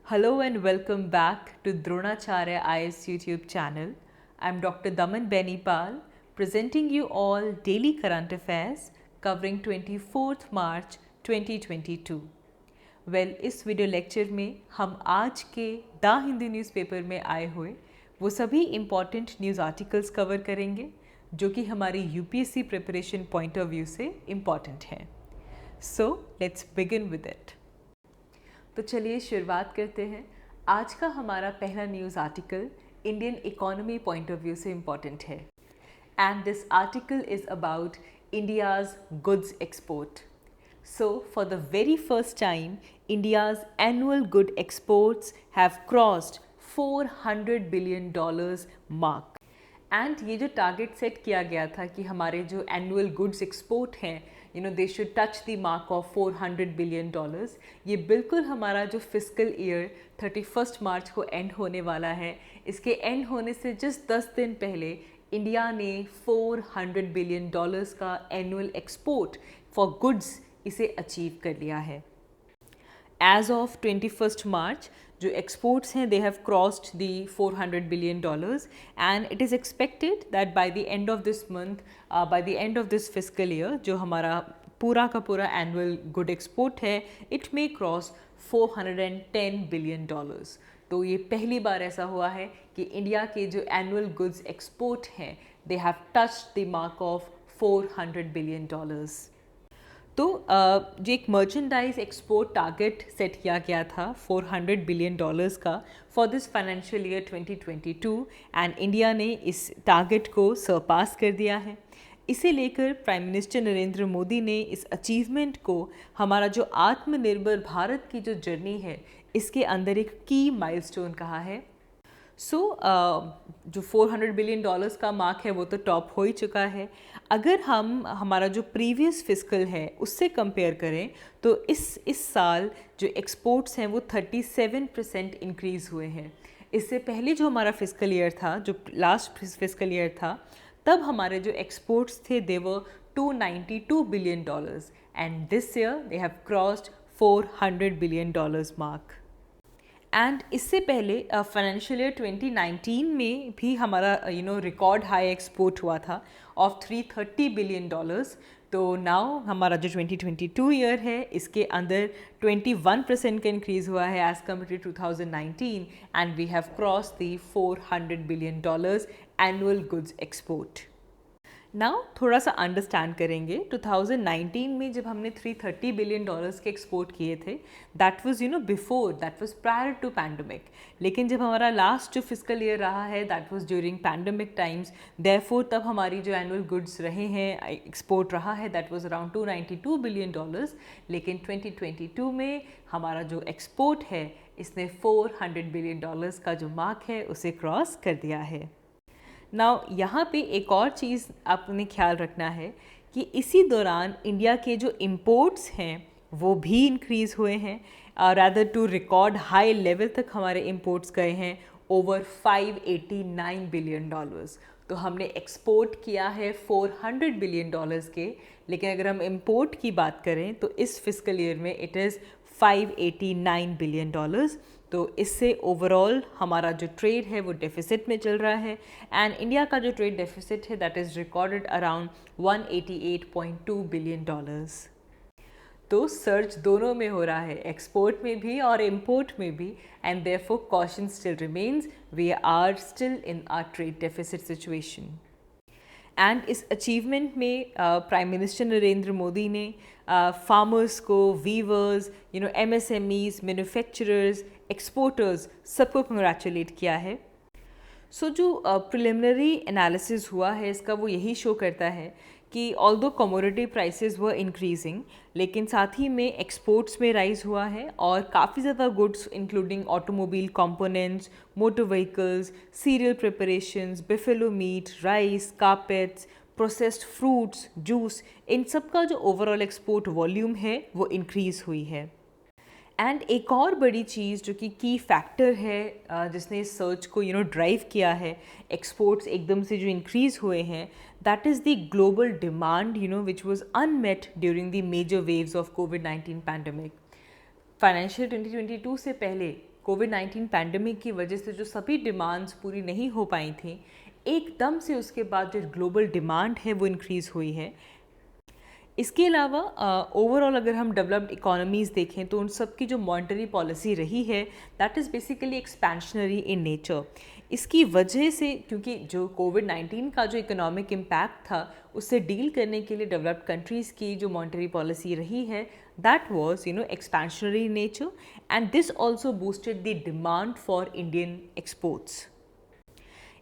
Hello and welcome back to Dronacharya IS YouTube channel. I'm Dr. Daman Benipal presenting you all daily current affairs covering 24th March 2022. इस video lecture में हम आज के the Hindu newspaper में आए हुए वो सभी इम्पॉर्टेंट न्यूज़ आर्टिकल्स कवर करेंगे जो कि हमारी UPSC preparation point of view से इम्पॉर्टेंट हैं. So let's begin with it. तो चलिए शुरुआत करते हैं. आज का हमारा पहला news article Indian economy point of view से इम्पॉर्टेंट है and this article is about India's goods export. So, for the very first time, India's annual good exports have crossed $400 billion mark. And ये जो target set किया गया था कि हमारे जो एनुअल गुड्स एक्सपोर्ट हैं they should touch the mark of $400 billion, ये बिल्कुल हमारा जो फिस्कल ईयर 31 मार्च को एंड होने वाला है, इसके एंड होने से जस्ट 10 दिन पहले इंडिया ने $400 बिलियन का एनुअल एक्सपोर्ट फॉर गुड्स इसे अचीव कर लिया है. एज ऑफ 21 मार्च जो एक्सपोर्ट्स हैं they have crossed the $400 billion and it is expected that by the end of this month, by the end of this fiscal year, जो हमारा पूरा का पूरा एनुअल गुड एक्सपोर्ट है, इट मे क्रॉस $410 बिलियन. तो ये पहली बार ऐसा हुआ है कि इंडिया के जो एनुअल गुड्स एक्सपोर्ट हैं they have touched the mark of $400 billion. तो जो एक मर्चेंडाइज एक्सपोर्ट टारगेट सेट किया गया था $400 बिलियन का for this financial year 2022 and India ने इस टारगेट को सरपास कर दिया है. इसे लेकर प्राइम मिनिस्टर नरेंद्र मोदी ने इस अचीवमेंट को हमारा जो आत्मनिर्भर भारत की जो जर्नी है इसके अंदर एक की माइलस्टोन कहा है. जो $400 बिलियन का मार्क है वो तो टॉप हो ही चुका है. अगर हम हमारा जो प्रीवियस फिस्कल है उससे कंपेयर करें तो इस साल जो एक्सपोर्ट्स हैं वो 37% इंक्रीज़ हुए हैं. इससे पहले जो हमारा फिस्कल ईयर था, जो लास्ट फिस्कल ईयर था, तब हमारे जो एक्सपोर्ट्स थे दे वर $292 billion and this year they have crossed $400 billion mark. And इससे पहले फाइनेंशियल ईयर 2019 में भी हमारा रिकॉर्ड हाई एक्सपोर्ट हुआ था ऑफ $330 बिलियन. तो नाउ हमारा जो 2022 ईयर है इसके अंदर 21% का इंक्रीज़ हुआ है as compare to 2019 and we have cross the $400 billion annual goods export. Now थोड़ा सा अंडरस्टैंड करेंगे. 2019 में जब हमने $330 बिलियन के एक्सपोर्ट किए थे, that was before, that was prior to pandemic. लेकिन जब हमारा लास्ट जो फिस्कल ईयर रहा है that was during pandemic times, therefore तब हमारी जो एनुअल गुड्स रहे हैं, एक्सपोर्ट रहा है, दैट वाज अराउंड $292 बिलियन. लेकिन 2022 में हमारा जो एक्सपोर्ट है इसने $400 बिलियन का जो मार्क है उसे क्रॉस कर दिया है. नाउ यहाँ पे एक और चीज़ आपने ख्याल रखना है कि इसी दौरान इंडिया के जो इम्पोर्ट्स हैं वो भी इंक्रीज़ हुए हैं. Rather to record high level तक हमारे इम्पोर्ट्स गए हैं, ओवर $589 बिलियन. तो हमने एक्सपोर्ट किया है $400 बिलियन के, लेकिन अगर हम इम्पोर्ट की बात करें तो इस फिस्कल ईयर में इट इज़ $589 बिलियन. तो इससे ओवरऑल हमारा जो ट्रेड है वो डेफिसिट में चल रहा है एंड इंडिया का जो ट्रेड डेफिसिट है that is recorded around $188.2 billion. तो सर्च दोनों में हो रहा है, एक्सपोर्ट में भी और इम्पोर्ट में भी, and therefore caution still remains. We are still in our trade deficit situation. And इस अचीवमेंट में प्राइम मिनिस्टर नरेंद्र मोदी ने फार्मर्स को, वीवर्स, MSMEs, मैन्युफैक्चरर्स, एक्सपोर्टर्स सबको कंग्रेचुलेट किया है. सो जो प्रिलिमिनरी एनालिसिस हुआ है इसका वो यही शो करता है कि ऑल्दो कमोडिटी प्राइसेस वर इंक्रीजिंग, लेकिन साथ ही में एक्सपोर्ट्स में राइज हुआ है और काफ़ी ज़्यादा goods including automobile components, motor vehicles, cereal preparations, buffalo meat, rice, carpets, processed fruits, juice, इन सब का जो ओवरऑल एक्सपोर्ट वॉल्यूम है वो इंक्रीज़ हुई है. एंड एक और बड़ी चीज़ जो कि की फैक्टर है जिसने इस सर्च को ड्राइव किया है, एक्सपोर्ट्स एकदम से जो इंक्रीज़ हुए हैं, that is the global demand which was unmet during the major waves of कोविड-19 पैंडमिक. फाइनेंशियल 2022 से पहले कोविड-19 पैंडमिक की वजह से जो सभी डिमांड्स पूरी नहीं हो पाई थी, एकदम से उसके बाद जो ग्लोबल डिमांड है वो इंक्रीज़ हुई है। इसके अलावा ओवरऑल अगर हम डेवलप्ड इकोनॉमीज़ देखें तो उन सब की जो मॉनेटरी पॉलिसी रही है that is basically expansionary in nature. इसकी वजह से, क्योंकि जो कोविड-19 का जो इकोनॉमिक इम्पैक्ट था उससे डील करने के लिए डेवलप्ड कंट्रीज़ की जो मॉनेटरी पॉलिसी रही है that was expansionary in nature, and this also boosted the demand for Indian exports.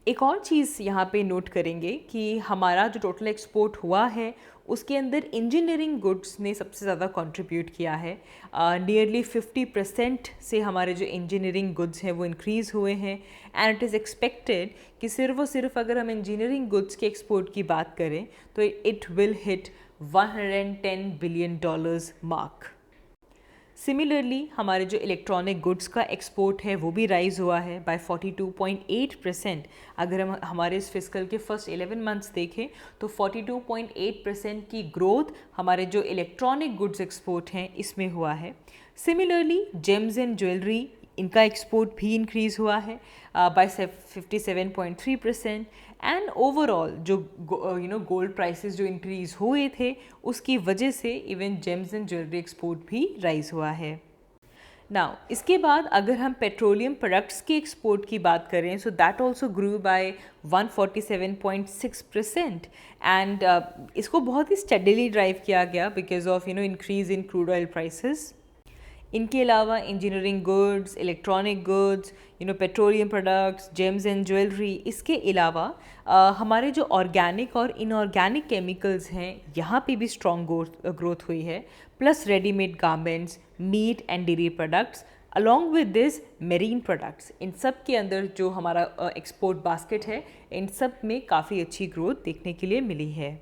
एक और चीज़ यहाँ पे नोट करेंगे कि हमारा जो टोटल एक्सपोर्ट हुआ है उसके अंदर इंजीनियरिंग गुड्स ने सबसे ज़्यादा कंट्रीब्यूट किया है। नियरली 50% से हमारे जो इंजीनियरिंग गुड्स हैं वो इंक्रीज़ हुए हैं, एंड इट इज़ एक्सपेक्टेड कि सिर्फ और सिर्फ अगर हम इंजीनियरिंग गुड्स के एक्सपोर्ट की बात करें तो it will hit $110 billion mark. Similarly हमारे जो इलेक्ट्रॉनिक गुड्स का एक्सपोर्ट है वो भी राइज़ हुआ है बाय 42.8%। अगर हम हमारे इस फिस्कल के फर्स्ट 11 मंथ्स देखें तो 42.8% की ग्रोथ हमारे जो इलेक्ट्रॉनिक गुड्स एक्सपोर्ट हैं इसमें हुआ है। सिमिलरली जेम्स एंड ज्वेलरी, इनका एक्सपोर्ट भी इंक्रीज़ हुआ है बाय 57.3%, एंड ओवरऑल जो गोल्ड प्राइसेस जो इंक्रीज़ हुए थे उसकी वजह से even James and jewellery export भी राइज हुआ है। नाउ इसके बाद अगर हम पेट्रोलियम प्रोडक्ट्स के एक्सपोर्ट की बात करें so that also grew by 147.6%, and इसको बहुत ही स्टेडीली ड्राइव किया गया because of increase in crude oil prices. इनके अलावा engineering goods, electronic goods, petroleum products, James and jewellery, इसके अलावा हमारे जो ऑर्गेनिक और इनऑर्गेनिक केमिकल्स हैं यहाँ पे भी स्ट्रॉन्ग ग्रोथ हुई है, plus readymade garments, meat and dairy products along with this marine products, इन सब के अंदर जो हमारा एक्सपोर्ट बास्केट है इन सब में काफ़ी अच्छी ग्रोथ देखने के लिए मिली है।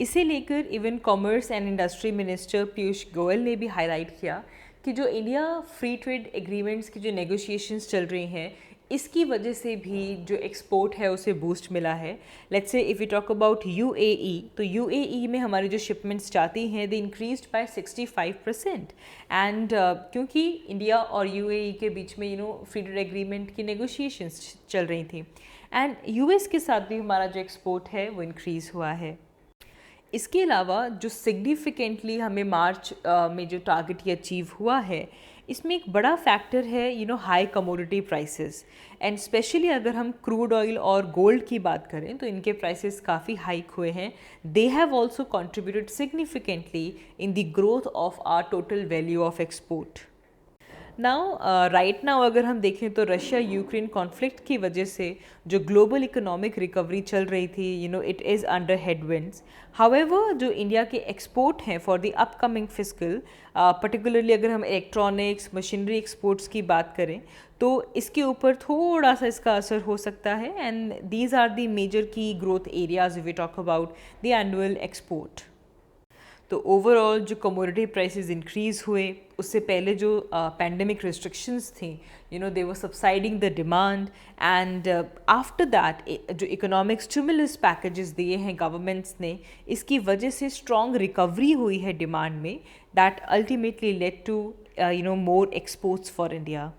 इसे लेकर even commerce and industry minister Piyush Goyal ने भी हाईलाइट किया कि जो इंडिया फ्री ट्रेड एग्रीमेंट्स की जो नेगोशिएशंस चल रही हैं इसकी वजह से भी जो एक्सपोर्ट है उसे बूस्ट मिला है। Let's say if you talk about UAE, तो यूएई में हमारी जो शिपमेंट्स जाती हैं दे इंक्रीज्ड बाय 65%, एंड क्योंकि इंडिया और यूएई के बीच में फ्री ट्रेड एग्रीमेंट की नेगोशिएशंस चल रही थी, एंड यूएस के साथ भी हमारा जो एक्सपोर्ट है वो इंक्रीज़ हुआ है। इसके अलावा जो सिग्निफिकेंटली हमें मार्च में जो टारगेट ये अचीव हुआ है इसमें एक बड़ा फैक्टर है high commodity prices, and specially अगर हम क्रूड ऑयल और गोल्ड की बात करें तो इनके प्राइसेस काफ़ी हाइक हुए हैं। They have also contributed significantly in the growth of our total value of export. Right now अगर हम देखें तो रशिया यूक्रेन कॉन्फ्लिक्ट की वजह से जो ग्लोबल इकोनॉमिक रिकवरी चल रही थी it is under headwinds. However जो इंडिया के एक्सपोर्ट हैं for the upcoming fiscal, particularly अगर हम इलेक्ट्रॉनिक्स मशीनरी एक्सपोर्ट्स की बात करें तो इसके ऊपर थोड़ा सा इसका असर हो सकता है, and these are the major key growth areas we talk about the annual export. तो ओवरऑल जो कमोडिटी प्राइसेस इंक्रीज़ हुए उससे पहले जो पैंडमिक रिस्ट्रिक्शंस थी they were subsiding the demand, and after that जो इकोनॉमिक स्टिमुलस पैकेजेस दिए हैं गवर्नमेंट्स ने इसकी वजह से स्ट्रॉन्ग रिकवरी हुई है डिमांड में, that ultimately led to more exports for India.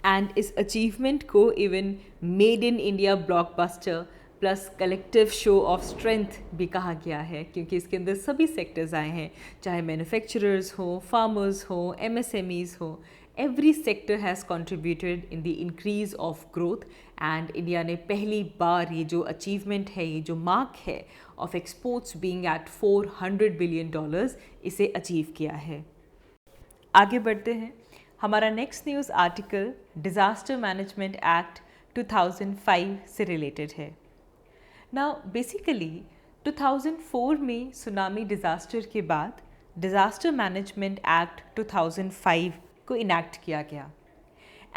And इस अचीवमेंट को even made in India blockbuster plus collective show of strength भी कहा गया है, क्योंकि इसके अंदर सभी सेक्टर्स आए हैं, चाहे मैन्युफैक्चरर्स हो, फार्मर्स हो, एमएसएमईज हो, every sector has contributed in the increase of growth, and India ने पहली बार ये जो अचीवमेंट है, ये जो मार्क है of exports being at $400 billion, इसे अचीव किया है। आगे बढ़ते हैं। हमारा next news article disaster management act 2005 से रिलेटेड है। नाउ बेसिकली 2004 में सुनामी डिज़ास्टर के बाद डिज़ास्टर मैनेजमेंट एक्ट 2005 को इनैक्ट किया गया,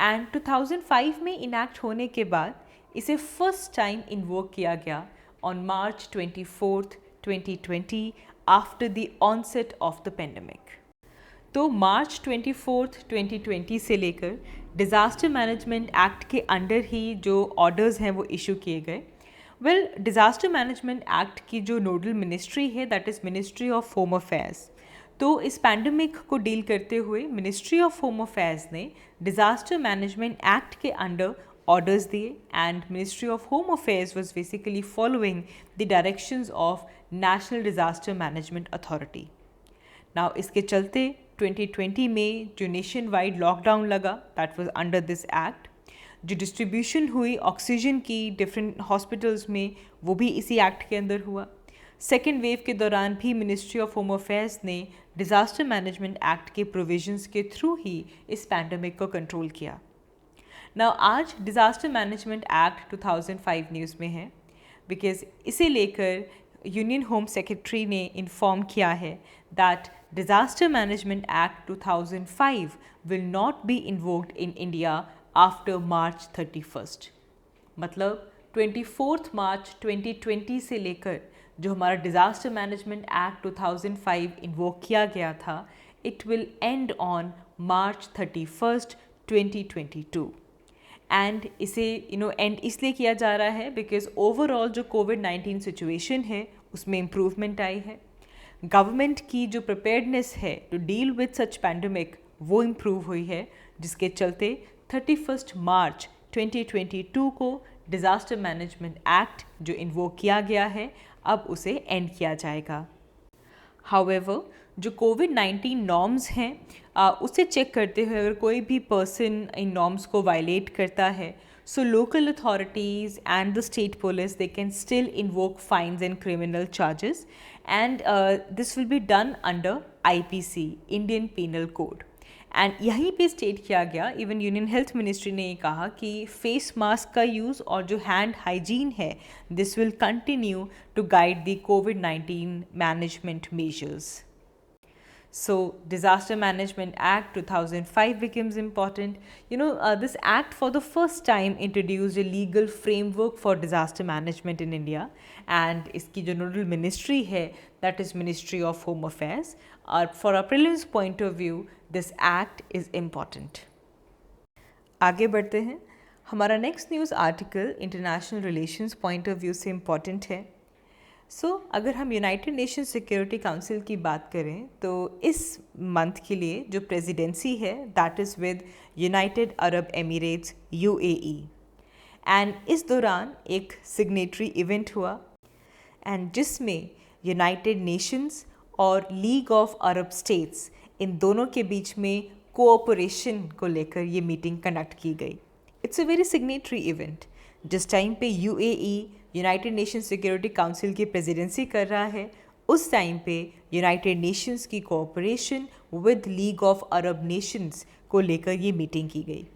एंड 2005 में इनैक्ट होने के बाद इसे फर्स्ट टाइम इन्वोक किया गया on March 24, 2020 after the onset of the pandemic. तो March 24, 2020 से लेकर डिज़ास्टर मैनेजमेंट एक्ट के अंडर ही जो ऑर्डर्स हैं वो इशू किए गए। डिज़ास्टर मैनेजमेंट एक्ट की जो नोडल मिनिस्ट्री है that is ministry of home affairs. तो इस पैंडमिक को डील करते हुए मिनिस्ट्री ऑफ होम अफेयर्स ने डिज़ास्टर मैनेजमेंट एक्ट के अंडर ऑर्डर्स दिए and ministry of home affairs was basically following the directions of national disaster management authority. Now इसके चलते 2020 में जो नेशन वाइड लॉकडाउन लगा that was under this act, जो distribution हुई ऑक्सीजन की डिफरेंट हॉस्पिटल्स में वो भी इसी एक्ट के अंदर हुआ। सेकेंड वेव के दौरान भी मिनिस्ट्री ऑफ होम अफेयर्स ने डिज़ास्टर मैनेजमेंट एक्ट के प्रोविजंस के थ्रू ही इस पैंडमिक को कंट्रोल किया। नाउ आज डिज़ास्टर मैनेजमेंट एक्ट 2005 न्यूज़ में है बिकॉज इसे लेकर यूनियन होम सेक्रेटरी ने इन्फॉर्म किया है that disaster management act 2005 will not be invoked in India after March 31st। मतलब 24 मार्च 2020 से लेकर जो हमारा डिज़ास्टर मैनेजमेंट एक्ट 2005 इन्वोक किया गया था, it will and on March 31st 2022। And इसे एंड इसलिए किया जा रहा है बिकॉज ओवरऑल जो कोविड-19 सिचुएशन है उसमें इम्प्रूवमेंट आई है। गवर्नमेंट की जो प्रिपेयर्डनेस है to deal with such pandemic वो इम्प्रूव हुई है, जिसके चलते 31 मार्च 2022 को डिज़ास्टर मैनेजमेंट एक्ट जो इन्वोक किया गया है अब उसे एंड किया जाएगा। हाउएवर जो कोविड-19 नॉर्म्स हैं उसे चेक करते हुए अगर कोई भी पर्सन इन नॉर्म्स को वायलेट करता है, so local authorities and the state police they can still invoke fines and criminal charges and this will be done under IPC Indian penal code. And यहीं पे स्टेट किया गया, इवन यूनियन हेल्थ मिनिस्ट्री ने ये कहा कि face mask का use और जो हैंड हाइजीन है this will continue to guide the कोविड-19 management measures. So Disaster Management Act 2005 becomes important. This act for the first time introduced a legal framework for disaster management in India, and इसकी जो nodal ministry है that is Ministry of Home Affairs. और for a prelims point of view, this act is important. आगे बढ़ते हैं। हमारा next news article international relations point of view से important है। अगर हम यूनाइटेड नेशन सिक्योरिटी काउंसिल की बात करें तो इस मंथ के लिए जो प्रेसिडेंसी है that is with United Arab Emirates UAE, and इस दौरान एक सिग्नेटरी इवेंट हुआ एंड जिसमें यूनाइटेड नेशंस और league of Arab states in दोनों के बीच में कोऑपरेशन को लेकर ये मीटिंग कंडक्ट की गई। It's a very signatory event. जिस टाइम पे UAE United nation security council की प्रेसिडेंसी कर रहा है, उस टाइम पे यूनाइटेड नेशंस की cooperation with league of Arab Nations को लेकर ये मीटिंग की गई।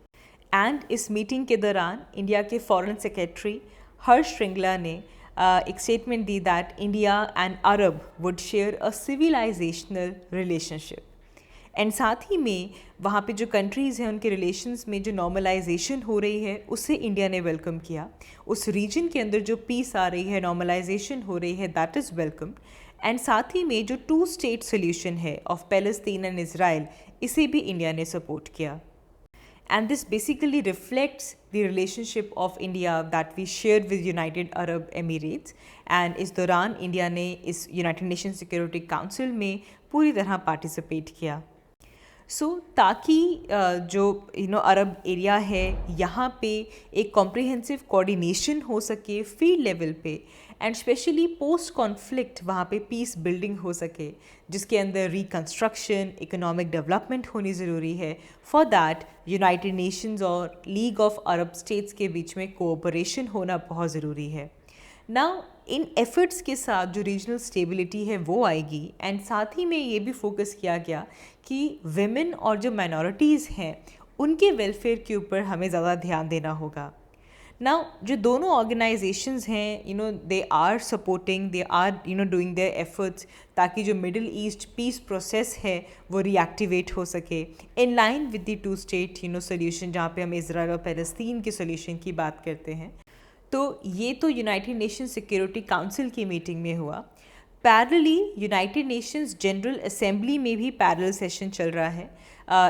एंड इस मीटिंग के दौरान इंडिया के फॉरेन सेक्रेटरी हर्ष श्रिंगला ने एक statement the that India and Arab would share a civilisational relationship, and साथ ही में वहाँ पे जो कंट्रीज़ हैं उनके रिलेशंस में जो नॉर्मलाइजेशन हो रही है उसे इंडिया ने वेलकम किया। उस रीजन के अंदर जो पीस आ रही है, नॉर्मलाइजेशन हो रही है, दैट इज़ वेलकम। एंड साथ ही में जो 2 स्टेट सोल्यूशन है ऑफ पैलेस्तीन एंड इज़राइल, इसे भी इंडिया ने सपोर्ट किया। And this basically reflects the relationship of India that we share with United Arab Emirates. And इस दौरान इंडिया ने इस यूनाइटेड नेशन सिक्योरिटी काउंसिल में पूरी तरह पार्टिसिपेट किया। ताकि जो अरब एरिया है यहाँ पे एक कॉम्प्रिहेंसिव कोऑर्डिनेशन हो सके फील्ड लेवल पे, एंड स्पेशली पोस्ट कॉन्फ्लिक्ट वहाँ पे पीस बिल्डिंग हो सके, जिसके अंदर रिकन्स्ट्रक्शन, इकोनॉमिक डेवलपमेंट होनी ज़रूरी है। फॉर दैट यूनाइटेड नेशंस और लीग ऑफ अरब स्टेट्स के बीच में कोऑपरेशन होना बहुत ज़रूरी है। नाउ इन एफर्ट्स के साथ जो रीजनल स्टेबिलिटी है वो आएगी, एंड साथ ही में ये भी फोकस किया गया कि विमेन और जो माइनॉरिटीज़ हैं उनके वेलफेयर के ऊपर हमें ज़्यादा ध्यान देना होगा। नाउ जो दोनों ऑर्गेनाइजेशंस हैं they are supporting, they are doing their efforts ताकि जो मिडिल ईस्ट पीस प्रोसेस है वो रीएक्टिवेट हो सके in line with the 2 state solution, जहाँ पे हम इज़राइल और पैलेस्तीन के सोल्यूशन की बात करते हैं। तो ये तो यूनाइटेड नेशन सिक्योरिटी काउंसिल की मीटिंग में हुआ। Parallelly United Nations General assembly में भी पैरेलल सेशन चल रहा है।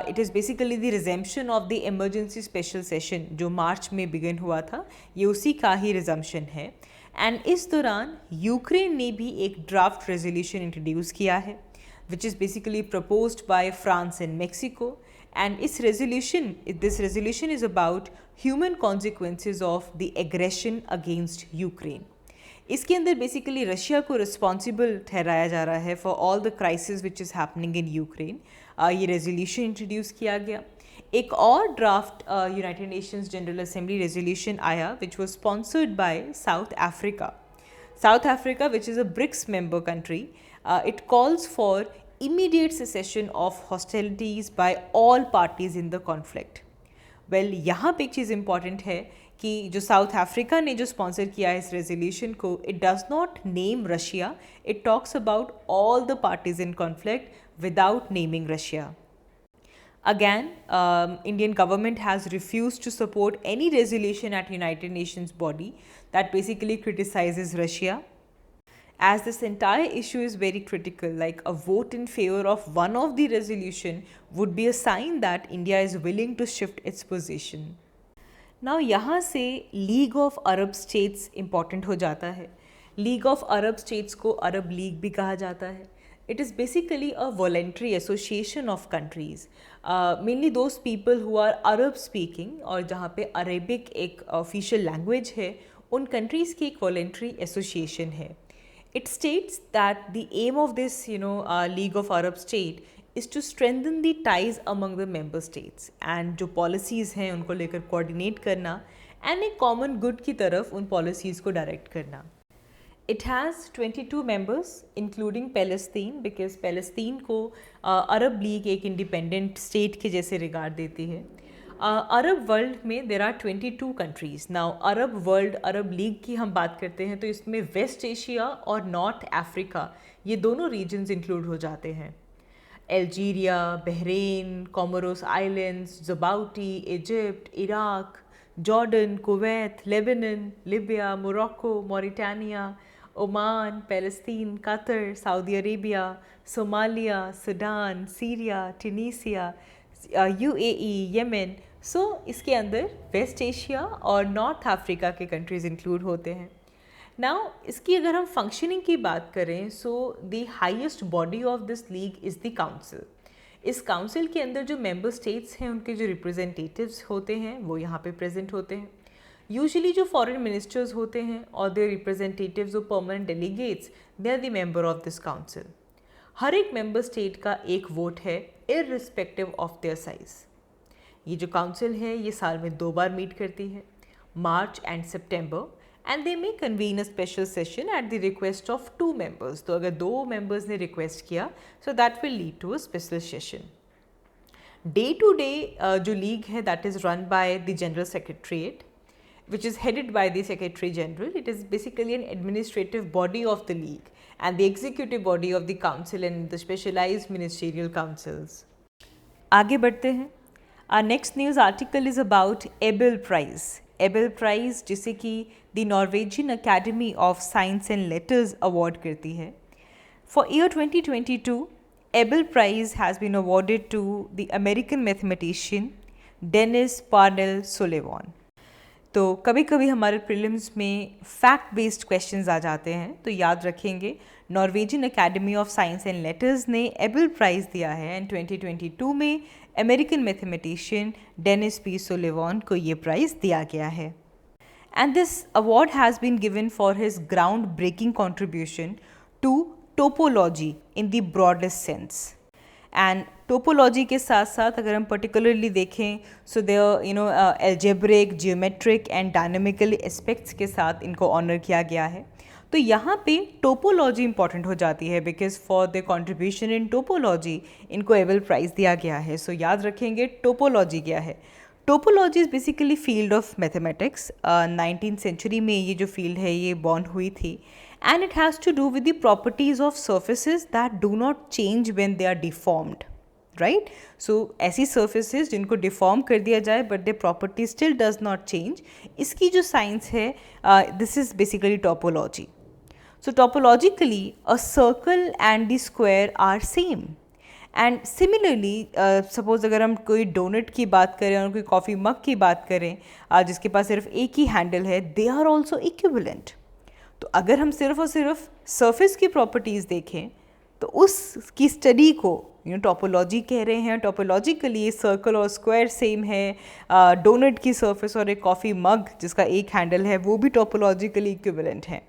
It is basically the resumption of the emergency special session जो मार्च में बिगिन हुआ था, ये उसी का ही रिजम्पशन है। एंड इस दौरान यूक्रेन ने भी एक ड्राफ्ट रेजोल्यूशन इंट्रोड्यूस किया है। which is basically proposed by France and Mexico. And this resolution is about human consequences of the aggression against Ukraine. इसके अंदर बेसिकली रशिया को रिस्पॉन्सिबल ठहराया जा रहा है for all the crisis which is happening in Ukraine. ये resolution introduce किया गया. एक और draft United Nations General Assembly resolution आया which was sponsored by South Africa. South Africa, which is a BRICS member country, it calls for immediate cessation of hostilities by all parties in the conflict. Well, यहाँ पे एक चीज़ important है कि जो south Africa ने जो sponsor किया है इस रेजोल्यूशन को, it does not name Russia, it talks about all the parties in conflict without naming Russia. Again, Indian government has refused to support any resolution at United Nations body that basically criticizes Russia. As this entire issue is very critical, like a vote in favor of one of the resolution would be a sign that India is willing to shift its position. Now यहाँ से League of Arab States important हो जाता है. League of Arab States को Arab League भी कहा जाता है. It is basically a voluntary association of countries, mainly those people who are Arab speaking और जहाँ पे Arabic एक official language है, उन countries की एक voluntary association है. It states that the aim of this League of Arab State is to strengthen the ties among the member states and जो policies हैं उनको लेकर coordinate करना and एक common good की तरफ उन policies को direct करना. It has 22 members including Palestine because Palestine को अरब लीग एक इंडिपेंडेंट स्टेट के जैसे रिगार्ड देती है. अरब वर्ल्ड में there are 22 countries. Now Arab world, Arab League की हम बात करते हैं तो इसमें वेस्ट एशिया और नॉर्थ अफ्रीका ये दोनों रीजन्स इंक्लूड हो जाते हैं. Algeria, Bahrain, Comoros Islands, Zimbabwe, Egypt, Iraq, Jordan, Kuwait, Lebanon, Libya, Morocco, Mauritania, Oman, Palestine, Qatar, Saudi Arabia, Somalia, Sudan, Syria, Tunisia, UAE, Yemen. सो इसके अंदर वेस्ट एशिया और North Africa के countries include होते हैं. Now इसकी अगर हम functioning की बात करें, so the highest body of this league is the council. इस काउंसिल के अंदर जो मेंबर स्टेट्स हैं उनके जो रिप्रेजेंटेटिव्स होते हैं वो यहाँ पे प्रेजेंट होते हैं. यूजुअली जो फॉरेन मिनिस्टर्स होते हैं और देयर रिप्रेजेंटेटिव्स और permanent delegates, they are the member of this council. हर एक मेंबर स्टेट का एक वोट है इररिस्पेक्टिव ऑफ देयर साइज. ये जो काउंसिल है ये साल में 2 बार मीट करती है, March and September, and they may convene a special session at the request of 2 members. तो अगर 2 मेंबर्स ने रिक्वेस्ट किया so that will lead to a special session. Day to day जो लीग है that is run by the general secretariat which is headed by the Secretary General. It is basically an administrative body of the League and the executive body of the Council and the specialized ministerial councils. आगे बढ़ते हैं. Our next news article is about Abel Prize. Abel Prize जिसे कि the Norwegian Academy of Science and Letters award करती है. For year 2022, Abel Prize has been awarded to the American mathematician Dennis Parnell Sullivan. तो कभी कभी हमारे prelims में fact based questions आ जाते हैं, तो याद रखेंगे Norwegian academy of science and letters ने एबल प्राइज़ दिया है एंड 2022 में American mathematician Dennis P Sullivan को ये प्राइज़ दिया गया है. And this award has been given for his ground breaking contribution to topology in the broadest sense. And topology के साथ साथ अगर हम पर्टिकुलरली देखें so there algebraic, geometric and dynamical aspects के साथ इनको ऑनर किया गया है. तो यहाँ पे टोपोलॉजी इंपॉर्टेंट हो जाती है because for the contribution in topology इनको एबल प्राइज़ दिया गया है. सो याद रखेंगे टोपोलॉजी क्या है. Topology is basically field of mathematics. 19th century में ये जो फील्ड है ये बॉर्न हुई थी. And it has to do with the properties of surfaces that do not change when they are deformed, right? So ऐसी surfaces जिनको deform कर दिया जाए but their property still does not change, इसकी जो science है this is basically topology. So topologically a circle and the square are same. And similarly suppose अगर हम कोई डोनट की बात करें और कोई कॉफ़ी मग की बात करें जिसके पास सिर्फ एक ही हैंडल है, they are also equivalent. तो अगर हम सिर्फ और सिर्फ सरफेस की प्रॉपर्टीज़ देखें तो उसकी स्टडी को टोपोलॉजी कह रहे हैं। टोपोलॉजिकली सर्कल और स्क्वायर सेम है, डोनट की सरफेस और एक कॉफ़ी मग जिसका एक हैंडल है वो भी टोपोलॉजिकली इक्विवेलेंट है।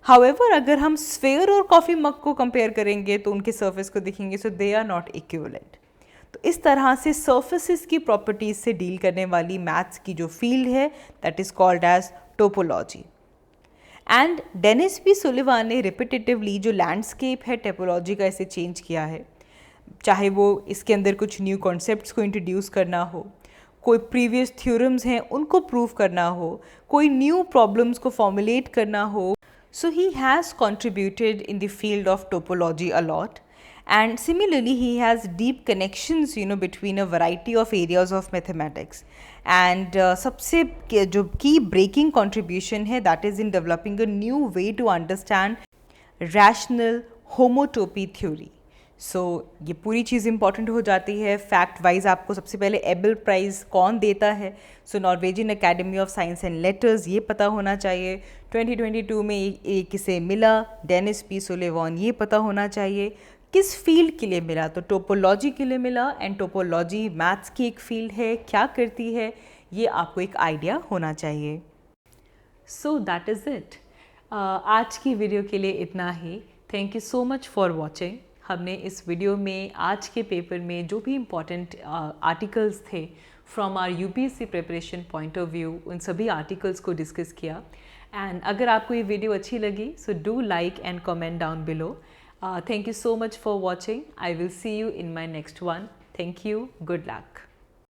हाउएवर अगर हम स्फेयर और कॉफ़ी मग को कंपेयर करेंगे तो उनके सरफेस को देखेंगे, सो दे आर नॉट इक्विवेलेंट। तो इस तरह से सर्फेसिस की प्रॉपर्टीज़ से डील करने वाली मैथ्स की जो फील्ड है that is called as topology. And Dennis P Sullivan ने रिपीटेटिवली जो लैंडस्केप है टोपोलॉजी का इसे चेंज किया है, चाहे वो इसके अंदर कुछ न्यू कॉन्सेप्ट्स को इंट्रोड्यूस करना हो, कोई प्रीवियस थ्योरम्स हैं उनको प्रूव करना हो, कोई न्यू प्रॉब्लम्स को फॉर्मुलेट करना हो। So he has contributed in the field of topology a lot, and similarly he has deep connections between a variety of areas of mathematics. And सबसे जो key breaking contribution है that is in developing a new way to understand rational homotopy theory. सो ये पूरी चीज़ important हो जाती है। Fact wise आपको सबसे पहले एबल प्राइज़ कौन देता है, so Norwegian academy of science and Letters ये पता होना चाहिए। 2022 में ये किसे मिला, डेनिस पी सुलिवान, ये पता होना चाहिए। किस फील्ड के लिए मिला, तो टोपोलॉजी के लिए मिला। एंड टोपोलॉजी मैथ्स की एक फील्ड है, क्या करती है ये आपको एक आइडिया होना चाहिए। So that is it. आज की वीडियो के लिए इतना ही। Thank you so much for watching. हमने इस वीडियो में आज के पेपर में जो भी इम्पॉर्टेंट आर्टिकल्स थे from our UPSC preparation point of view, उन सभी आर्टिकल्स को डिस्कस किया। एंड अगर आपको ये वीडियो अच्छी लगी so do like and comment down below. Thank you so much for watching. I will see you in my next one. Thank you, good luck.